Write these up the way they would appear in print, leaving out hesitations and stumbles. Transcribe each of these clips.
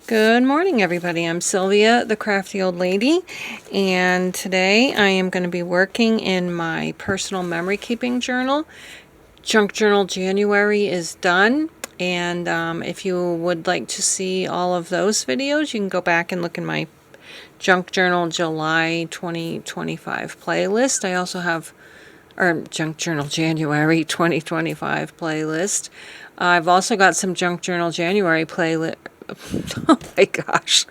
Good morning, everybody. I'm Sylvia, the Crafty Old Lady, and today I am going to be working in my personal memory keeping journal. Junk Journal January is done, and if you would like to see all of those videos, you can go back and look in my Junk Journal July 2025 playlist. I also have Junk Journal January 2025 playlist. I've also got some Junk Journal January playlist. Oh my gosh.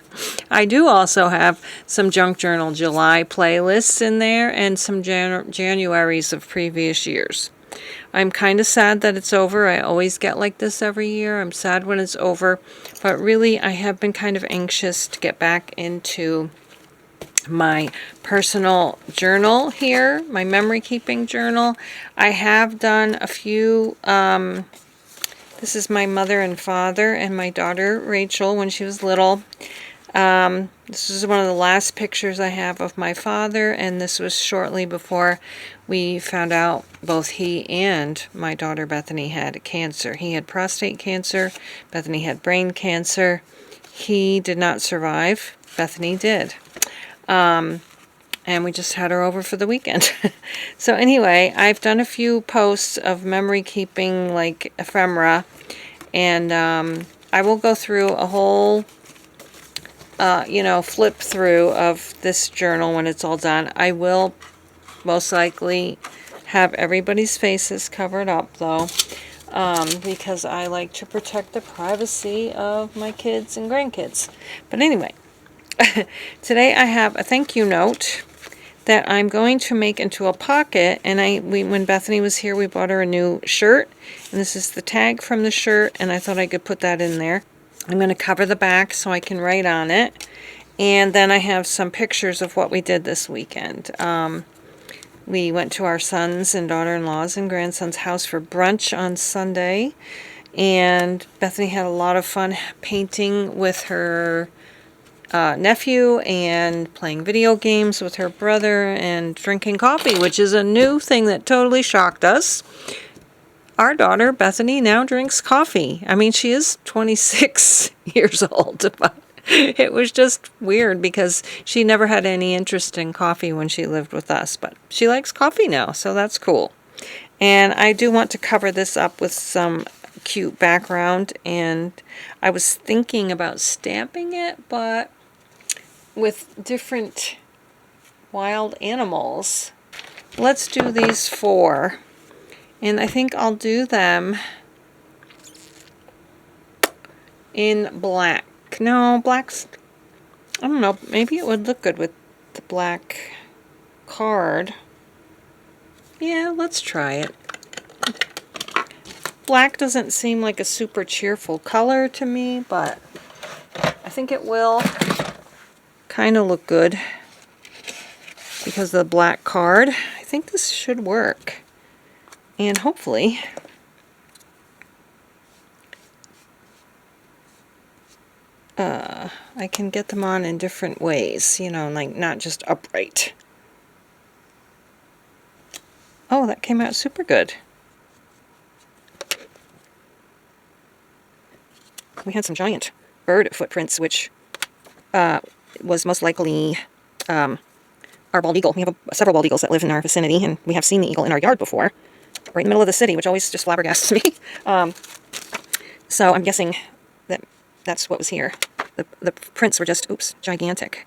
I do also have some Junk Journal July playlists in there and some Januaries of previous years. I'm kind of sad that it's over. I always get like this every year. I'm sad when it's over. But really, I have been kind of anxious to get back into my personal journal here, my memory keeping journal. I have done a few, this is my mother and father and my daughter Rachel when she was little. This is one of the last pictures I have of my father, and this was shortly before we found out both he and my daughter Bethany had cancer. He had prostate cancer, Bethany had brain cancer. He did not survive, Bethany did. And we just had her over for the weekend. So anyway, I've done a few posts of memory keeping, like ephemera, and I will go through a whole, flip through of this journal when it's all done. I will most likely have everybody's faces covered up, though, because I like to protect the privacy of my kids and grandkids. But anyway, today I have a thank you note that I'm going to make into a pocket, and when Bethany was here, we bought her a new shirt, and this is the tag from the shirt, and I thought I could put that in there. I'm going to cover the back so I can write on it, and then I have some pictures of what we did this weekend. We went to our sons and daughter-in-law's and grandson's house for brunch on Sunday, and Bethany had a lot of fun painting with her nephew and playing video games with her brother and drinking coffee, which is a new thing that totally shocked us. Our daughter Bethany now drinks coffee. I mean, she is 26 years old, but it was just weird because she never had any interest in coffee when she lived with us, but she likes coffee now, so that's cool. And I do want to cover this up with some cute background, and I was thinking about stamping it, but with different wild animals. Let's do these four, and I think I'll do them in black. No, black's, I don't know, maybe it would look good with the black card. Yeah, let's try it. Black doesn't seem like a super cheerful color to me, but I think it will kind of look good because of the black card. I think this should work, and hopefully I can get them on in different ways, like not just upright. Oh, that came out super good. We had some giant bird footprints, which was most likely our bald eagle. We have several bald eagles that live in our vicinity, and we have seen the eagle in our yard before, right in the middle of the city, which always just flabbergasts me. So I'm guessing that that's what was here. The prints were just, oops, gigantic.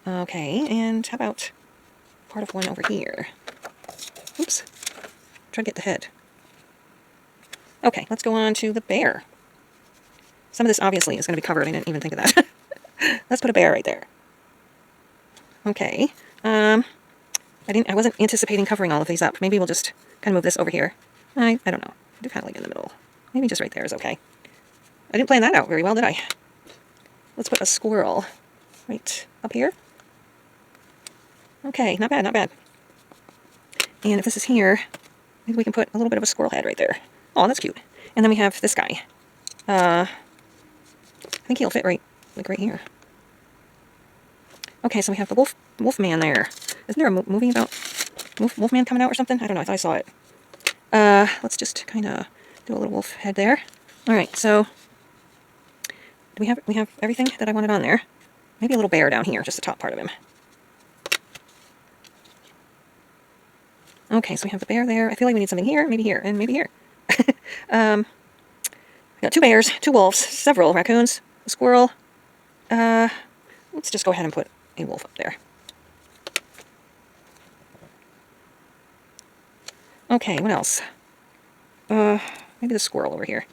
Okay, and how about part of one over here? Oops, try to get the head. Okay, let's go on to the bear. Some of this obviously is going to be covered. I didn't even think of that. Let's put a bear right there. Okay. I wasn't anticipating covering all of these up. Maybe we'll just kind of move this over here. I don't know. I do kind of like in the middle. Maybe just right there is okay. I didn't plan that out very well, did I? Let's put a squirrel right up here. Okay, not bad, not bad. And if this is here, maybe we can put a little bit of a squirrel head right there. Oh, that's cute. And then we have this guy. I think he'll fit right here. Okay, so we have the Wolfman there. Isn't there a movie about Wolfman coming out or something? I don't know, I thought I saw it. Let's just kind of do a little wolf head there. Alright, so we have everything that I wanted on there. Maybe a little bear down here, just the top part of him. Okay, so we have the bear there. I feel like we need something here, and maybe here. We got 2 bears, 2 wolves, several raccoons, a squirrel. Let's just go ahead and put a wolf up there. Okay, what else? Maybe the squirrel over here.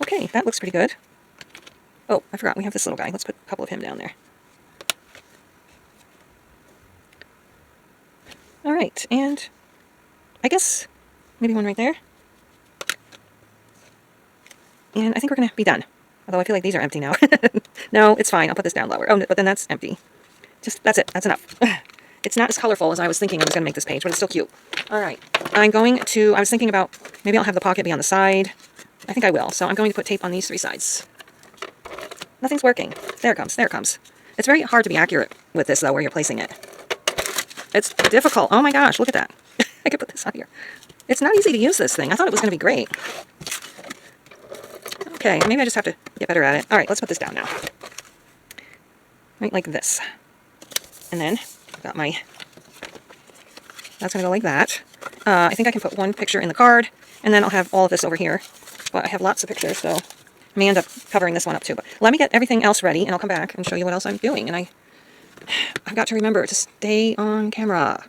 Okay, that looks pretty good. Oh, I forgot, we have this little guy. Let's put a couple of him down there. Alright, and I guess maybe one right there. And I think we're going to be done. Although I feel like these are empty now. No, it's fine. I'll put this down lower. Oh, but then that's empty. That's it. That's enough. It's not as colorful as I was thinking I was going to make this page, but it's still cute. Alright, I was thinking about, maybe I'll have the pocket be on the side. I think I will. So I'm going to put tape on these 3 sides. Nothing's working. There it comes. There it comes. It's very hard to be accurate with this, though, where you're placing it. It's difficult. Oh my gosh, look at that. I could put this on here. It's not easy to use this thing. I thought it was going to be great. Okay, maybe I just have to get better at it. Alright, let's put this down now. Right, like this. And then, I've got my... That's going to go like that. I think I can put one picture in the card, and then I'll have all of this over here. But I have lots of pictures, so I may end up covering this one up too. But let me get everything else ready, and I'll come back and show you what else I'm doing. And I've got to remember to stay on camera.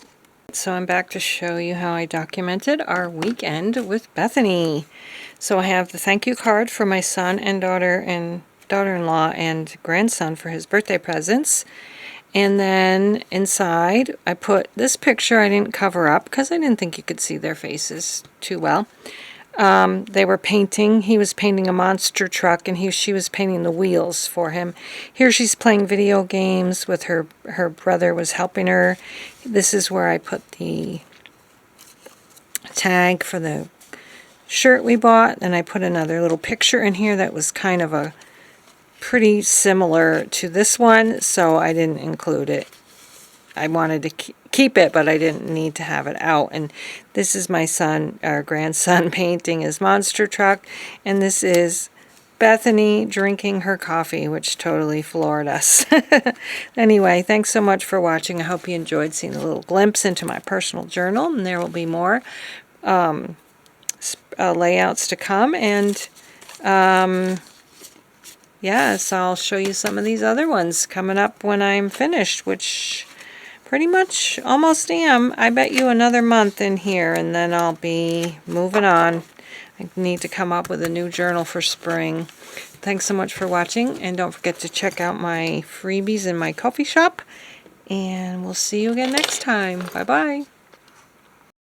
So I'm back to show you how I documented our weekend with Bethany. So I have the thank you card for my son and daughter-in-law and grandson for his birthday presents. And then inside I put this picture I didn't cover up because I didn't think you could see their faces too well. They were painting. He was painting a monster truck, and she was painting the wheels for him. Here she's playing video games with her brother was helping her. This is where I put the tag for the shirt we bought. And I put another little picture in here that was kind of a pretty similar to this one, so I didn't include it. I wanted to keep it, but I didn't need to have it out. And this is my son, our grandson, painting his monster truck. And this is Bethany drinking her coffee, which totally floored us. Anyway, thanks so much for watching. I hope you enjoyed seeing a little glimpse into my personal journal. And there will be more layouts to come. And yes, I'll show you some of these other ones coming up when I'm finished, which... pretty much almost am. I bet you another month in here and then I'll be moving on. I need to come up with a new journal for spring. Thanks so much for watching, and don't forget to check out my freebies in my coffee shop. And we'll see you again next time. Bye-bye.